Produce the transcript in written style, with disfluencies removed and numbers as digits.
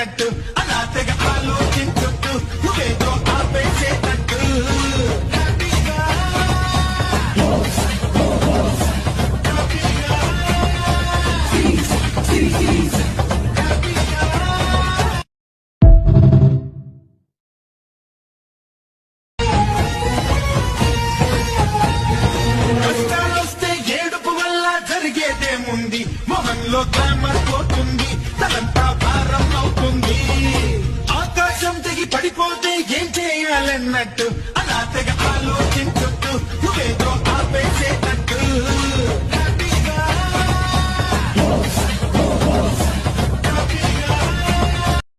చేయాలన్నట్టు అలా తెగ ఆలోచించుట్టు నువ్వేదో ఆపేసేటట్టు కష్టాలొస్తే ఏడుపు వల్ల జరిగేదేముంది మొహంలో గ్లామర్ పోతుంది తలంతా భారం అవుతుంది ఆకాశం తెగి పడిపోతే ఏం చేయాలన్నట్టు అలా తెగ ఆలోచన